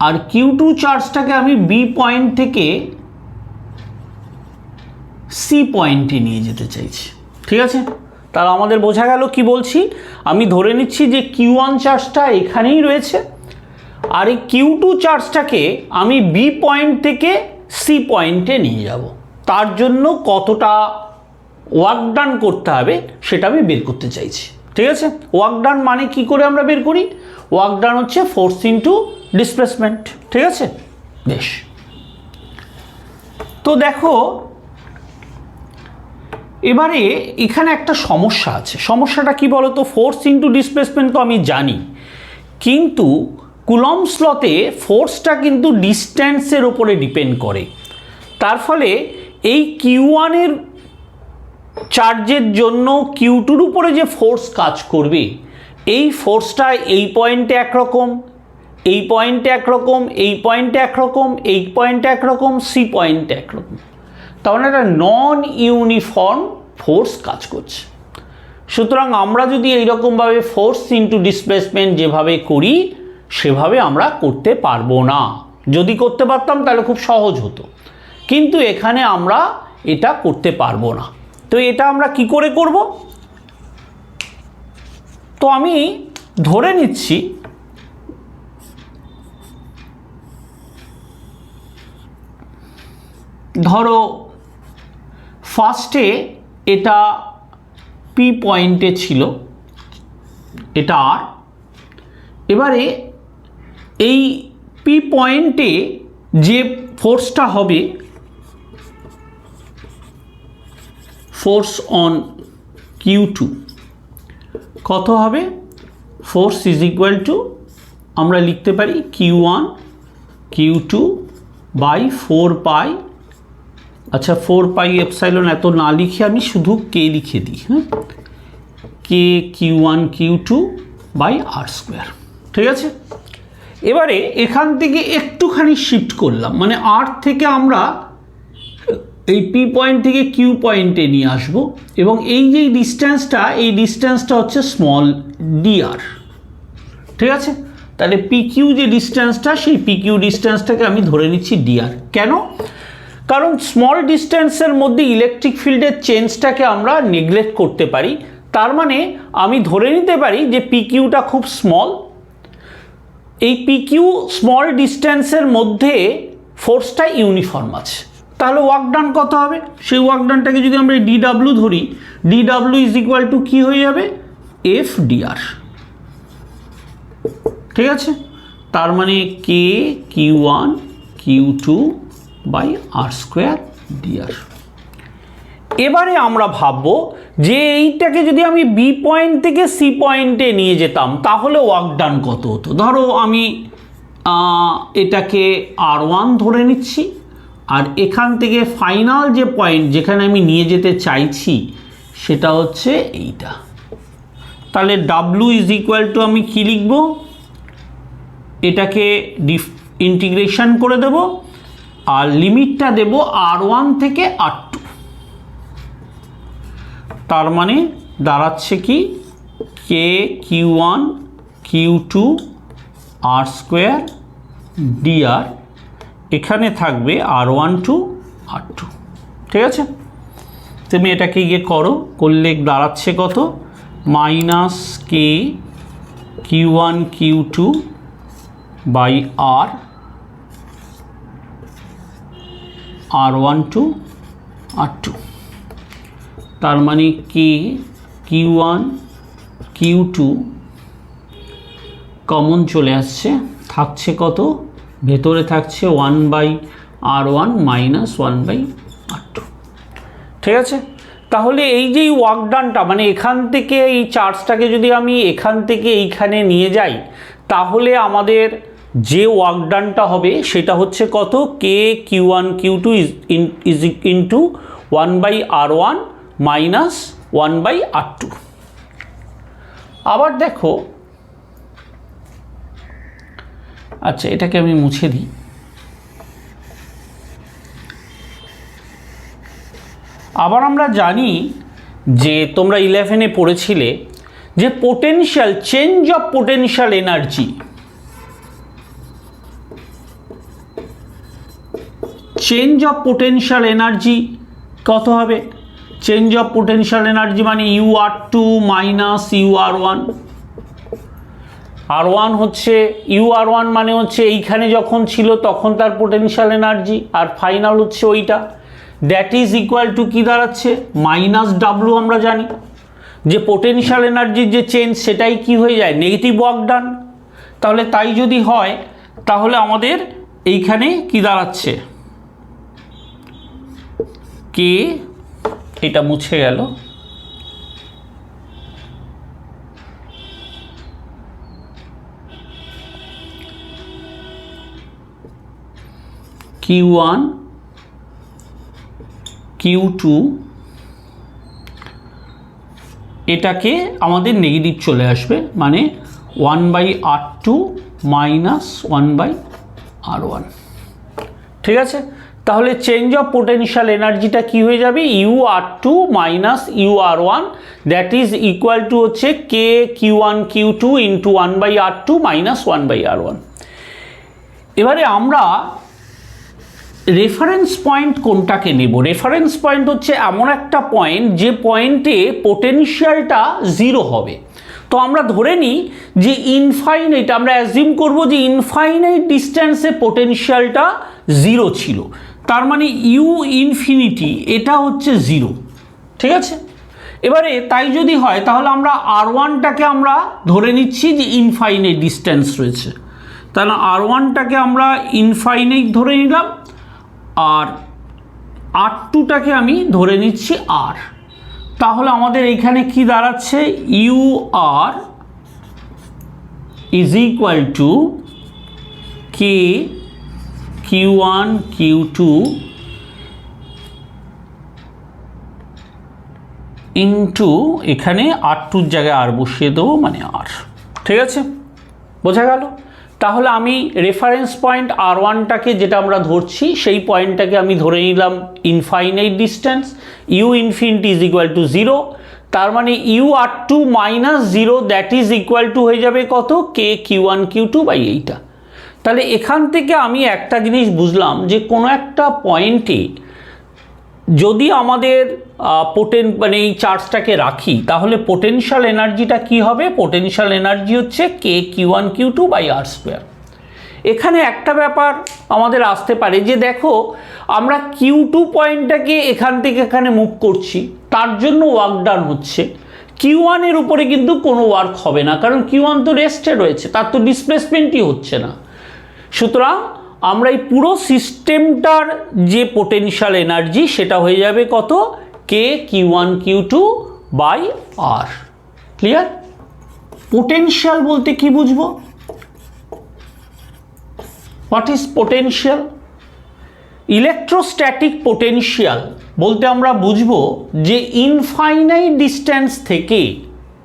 আর Q2 চার্জটাকে আমি B পয়েন্ট থেকে C পয়েন্টে নিয়ে যেতে চাইছি, ঠিক আছে? তাহলে আমাদের বোঝা গেল কি বলছি। আমি ধরে নিচ্ছি যে Q1 চার্জটা এখানেই রয়েছে, আর এই Q2 চার্জটাকে আমি B পয়েন্ট থেকে C পয়েন্টে নিয়ে যাব। তার জন্য কতটা ওয়ার্ক ডান করতে হবে সেটা আমি বের করতে চাইছি, ঠিক আছে? ওয়ার্ক ডান মানে কি করে আমরা বের করি? ওয়ার্ক ডান হচ্ছে ফোর্স ইনটু ডিসপ্লেসমেন্ট, ঠিক আছে? বেশ, তো দেখো এবারে এখানে একটা সমস্যা আছে। সমস্যাটা কি বলো তো? ফোর্স ইনটু ডিসপ্লেসমেন্ট তো আমি জানি, কিন্তু কুলম্বস লতে ফোর্সটা কিন্তু ডিস্ট্যান্সের ওপরে ডিপেন্ড করে। তার ফলে এই Q1 এর চার্জের জন্য Q2 এর উপরে যে ফোর্স কাজ করবে, এই ফোর্সটা এই পয়েন্টে একরকম, এই পয়েন্টে একরকম, এই পয়েন্টে একরকম, এই পয়েন্টে একরকম, C পয়েন্টে একরকম। তার মানে একটা নন ইউনিফর্ম ফোর্স কাজ করছে। সুতরাং আমরা যদি এইরকমভাবে ফোর্স ইনটু ডিসপ্লেসমেন্ট যেভাবে করি সেভাবে আমরা করতে পারবো না। যদি করতে পারতাম তাহলে খুব সহজ হতো, কিন্তু এখানে আমরা এটা করতে পারবো না। তো এটা আমরা কি করে করব? তো আমি ধরে নিচ্ছি ধরো ফার্স্টে এটা P পয়েন্টে ছিল, এটা আর, এবারে এই P পয়েন্টে যে ফোর্সটা হবে, ফোর্স অন Q2 কত হবে? ফোর্স ইজ ইকুয়াল টু, আমরা লিখতে পারি Q1 Q2 বাই 4 পাই, আচ্ছা 4 পাই এপসাইলন এত না লিখে আমি শুধু কে লিখে দিই, হ্যাঁ, কে Q1 Q2 by r square, ঠিক আছে? এবারে এখান থেকে একটুখানি শিফট করলাম, মানে আর থেকে আমরা এই P পয়েন্ট থেকে Q পয়েন্টে নিয়ে আসব, এবং এই যে ডিস্টেন্সটা, এই ডিস্টেন্সটা হচ্ছে স্মল dr, ঠিক আছে? তাহলে PQ যে ডিস্টেন্সটা, সেই PQ ডিস্টেন্সটাকে আমি ধরে নিচ্ছি dr। কেন? কারণ স্মল ডিস্টেন্সের মধ্যে ইলেকট্রিক ফিল্ডের চেঞ্জটাকে আমরা নেগলেক্ট করতে পারি। তার মানে আমি ধরে নিতে পারি যে পিকিউটা খুব স্মল। এই পিকিউ স্মল ডিস্টেন্সের মধ্যে ফোর্সটা ইউনিফর্ম আছে। তাহলে ওয়ার্ক ডান কত হবে? সেই ওয়ার্ক ডানটাকে যদি আমরা ডিডাব্লিউ ধরি, ডিডাব্লিউ ইজ ইকুয়াল টু কী হয়ে যাবে? F d r. ঠিক আছে, তার মানে K Q one Q two by r square d r. এবারে আমরা ভাববো যে এইটাকে যদি আমি বি পয়েন্ট থেকে সি পয়েন্টে নিয়ে যেতাম তাহলে ওয়ার্ক ডান কত হতো। ধরো আমি এটাকে আর1 ধরে নিচ্ছি, আর এখান থেকে ফাইনাল যে পয়েন্ট যেখানে আমি নিয়ে যেতে চাইছি সেটা হচ্ছে এইটা। তাহলে ডাব্লু ইজ ইকুয়াল টু আমি কী লিখব? এটাকে ইন্টিগ্রেশন করে দেব আর লিমিটটা দেব আর1 থেকে আর2। তার মানে দাঁড়াচ্ছে কি? কে কিউ ওয়ান কিউ টু আর স্কোয়ার ডিআর, এখানে থাকবে আর1 টু আর2। ঠিক আছে, তুমি এটাকে গিয়ে করো, করলে দাঁড়াচ্ছে কত? Minus K Q one Q two by r one to r two. তার মানে K Q one Q two common চলে আসছে, থাকছে কত? ভেতরে থাকছে 1/r1 মাইনাস 1/r2। ঠিক আছে, তাহলে এই যে ওয়ার্ক ডানটা মানে এখান থেকে এই চার্জটাকে যদি আমি এখান থেকে এইখানে নিয়ে যাই তাহলে আমাদের যে ওয়ার্ক ডানটা হবে সেটা হচ্ছে কত? K Q one Q two is into 1/r1 minus 1/r2। আবার দেখো, আচ্ছা এটাকে আমি মুছে দিই। আবার আমরা জানি যে তোমরা 11-এ পড়েছিলে যে potential change of potential energy, change of potential energy কত হবে? চেঞ্জ অফ পোটেনশিয়াল এনার্জি মানে UR2 মাইনাস UR1। আর1 হচ্ছে UR1 মানে হচ্ছে এইখানে যখন ছিল তখন তার পোটেনশিয়াল এনার্জি, আর ফাইনাল হচ্ছে ওইটা। দ্যাট ইজ ইকুয়াল টু কী দাঁড়াচ্ছে? Minus W. আমরা জানি যে পোটেনশিয়াল এনার্জির যে চেঞ্জ সেটাই কি হয়ে যায়? Negative work done. তাহলে তাই যদি হয় তাহলে আমাদের এইখানে কি দাঁড়াচ্ছে? কে, এটা মুছে গেল, Q1 Q2 এটাকে আমাদের নেগেটিভ চলে আসবে, মানে 1/r2 মাইনাস 1/r1। ঠিক আছে, তাহলে চেঞ্জ অফ পোটেনশিয়াল এনার্জিটা কি হয়ে যাবে? UR2 minus UR1, that is equal two হচ্ছে কে Q1 Q2 into 1/r2 minus 1/r1। এবারে আমরা রেফারেন্স পয়েন্ট কোনটাকে নেব? রেফারেন্স পয়েন্ট হচ্ছে এমন একটা পয়েন্ট যে পয়েন্টে পোটেনশিয়ালটা জিরো হবে। তো আমরা ধরে নিই যে ইনফাইনাইট, আমরা অ্যাজিউম করব যে ইনফাইনাইট ডিস্টেন্সে পোটেনশিয়ালটা জিরো ছিল, তার মানে ইউ ইনফিনিটি এটা হচ্ছে জিরো। ঠিক আছে, এবারে তাই যদি হয় তাহলে আমরা আর1টাকে আমরা ধরে নিচ্ছি যে ইনফাইনাইট ডিস্টেন্স রয়েছে, তাহলে আর1টাকে আমরা ইনফাইনাইট ধরে নিলাম, আর আর2টাকে আমি ধরে নিচ্ছি আর। তাহলে আমাদের এইখানে কি দাঁড়াচ্ছে? U R is equal to k Q1 Q2 into এখানে আর2-র জায়গায় আর বসিয়ে দেবো, মানে আর। ঠিক আছে, বোঝা গেল? তাহলে আমি রেফারেন্স পয়েন্ট আর1টাকে যেটা আমরা ধরছি সেই পয়েন্টটাকে আমি ধরে নিলাম infinite distance, U infinity is equal to 0, তার মানে UR2 minus 0 that is equal to হয়ে যাবে কত? কে Q1 Q2 বাই এইটা। তাহলে এখান থেকে আমি একটা জিনিস বুঝলাম যে কোনো একটা পয়েন্টে যদি আমাদের মানে এই চার্জটাকে রাখি তাহলে পোটেনশিয়াল এনার্জিটা কি হবে? পোটেনশিয়াল এনার্জি হচ্ছে কে Q1 Q2 by r square. এখানে একটা ব্যাপার আমাদের আসতে পারে যে দেখো আমরা Q2 পয়েন্টটাকে এখান থেকে এখানে মুভ করছি, তার জন্য ওয়ার্ক ডান হচ্ছে। Q1 এর উপরে কিন্তু কোনো ওয়ার্ক হবে না, কারণ Q1 তো রেস্টে রয়েছে, তার তো ডিসপ্লেসমেন্টই হচ্ছে না। সুতরাং আমরা এই পুরো সিস্টেমটার যে পোটেনশিয়াল এনার্জি সেটা হয়ে যাবে কত? K Q1 Q2 by r. Clear? Potential বলতে কি বুঝবো? What is potential? Electrostatic potential বলতে আমরা বুঝবো যে ইনফাইনাইট ডিস্টেন্স থেকে,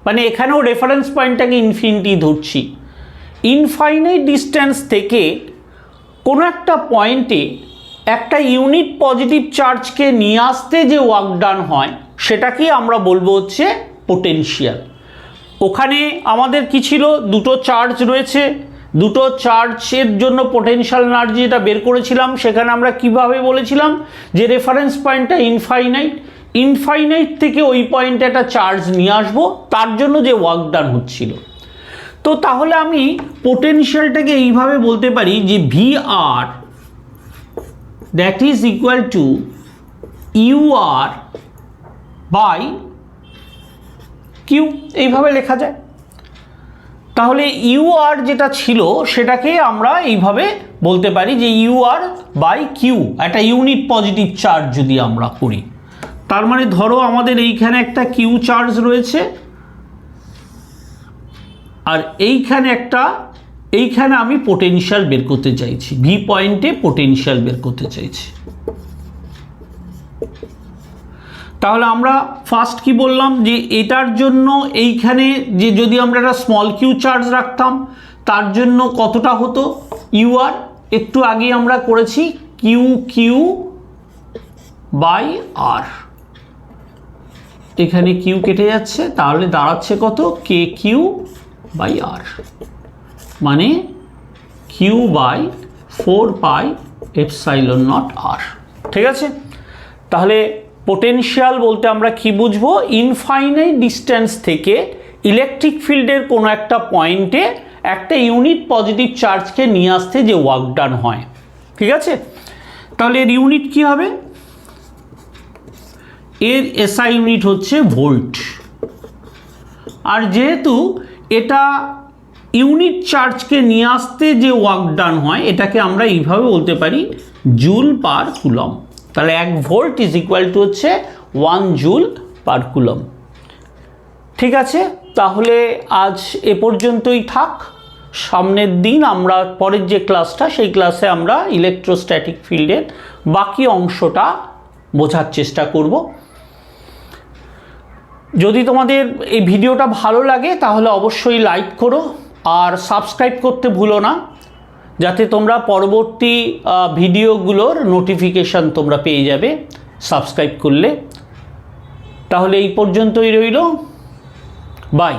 মানে এখানেও রেফারেন্স পয়েন্টটাকে ইনফিনিটি ধরছি, ইনফাইনাইট ডিস্টেন্স থেকে কোনো একটা পয়েন্টে একটা ইউনিট পজিটিভ চার্জকে নিয়ে আসতে যে ওয়ার্ক ডান হয় সেটাকে আমরা বলবো হচ্ছে পোটেনশিয়াল। ওখানে আমাদের কি ছিল? দুটো চার্জ রয়েছে, দুটো চার্জের জন্য পোটেনশিয়াল এনার্জি যেটা বের করেছিলাম সেখানে আমরা কিভাবে বলেছিলাম যে রেফারেন্স পয়েন্টটা ইনফাইনাইট থেকে ওই পয়েন্টে একটা চার্জ নিয়ে আসবো, তার জন্য যে ওয়ার্ক ডান হচ্ছিল। তো তাহলে আমি পোটেনশিয়ালটাকে এইভাবে বলতে পারি যে VR that is equal to UR by Q, এইভাবে লেখা যায়। তাহলে UR যেটা ছিল সেটাকে আমরা এইভাবে বলতে পারি যে UR বাই কিউ, একটা ইউনিট পজিটিভ চার্জ যদি আমরা করি, তার মানে ধরো আমাদের এইখানে একটা কিউ চার্জ রয়েছে আর এইখানে আমি পোটেনশিয়াল বের করতে চাইছি, ভি পয়েন্টে পোটেনশিয়াল বের করতে চাইছি। তাহলে আমরা ফার্স্ট কি বললাম যে এটার জন্য এইখানে যে যদি আমরা একটা স্মল কিউ চার্জ রাখতাম তার জন্য কতটা হতো UR? একটু আগে আমরা করেছি কিউ বাই আর, এখানে কিউ কেটে যাচ্ছে, তাহলে দাঁড়াচ্ছে কত? কে কিউ বাই আর, মানে Q by 4 pi epsilon nought r. ঠিক আছে? তাহলে পোটেনশিয়াল বলতে আমরা কি বুঝবো? ইনফাইনাইট ডিস্টেন্স থেকে ইলেকট্রিক ফিল্ডের কোনো একটা পয়েন্টে একটা ইউনিট পজিটিভ চার্জকে নিয়ে আসতে যে ওয়ার্ক ডান হয়। ঠিক আছে? তাহলে এর ইউনিট কি হবে? এর এসআই ইউনিট হচ্ছে ভোল্ট। আর যেহেতু এটা ইউনিট চার্জকে নিয়ে আসতে যে ওয়ার্ক ডান হয় এটাকে আমরা এইভাবে বলতে পারি জুল পার কুলম। তাহলে 1 ভোল্ট ইজ ইকুয়াল টু হচ্ছে 1 জুল পার কুলম। ঠিক আছে? তাহলে আজ এ পর্যন্তই থাক। সামনের দিন আমরা পরের যে ক্লাসটা সেই ক্লাসে আমরা ইলেকট্রোস্ট্যাটিক ফিল্ডের বাকি অংশটা বোঝার চেষ্টা করব। যদি তোমাদের এই ভিডিওটা ভালো লাগে তাহলে অবশ্যই লাইক করো আর সাবস্ক্রাইব করতে ভুলো না, যাতে তোমরা পরবর্তী ভিডিওগুলোর নোটিফিকেশান তোমরা পেয়ে যাবে সাবস্ক্রাইব করলে। তাহলে এই পর্যন্তই রইল, বাই।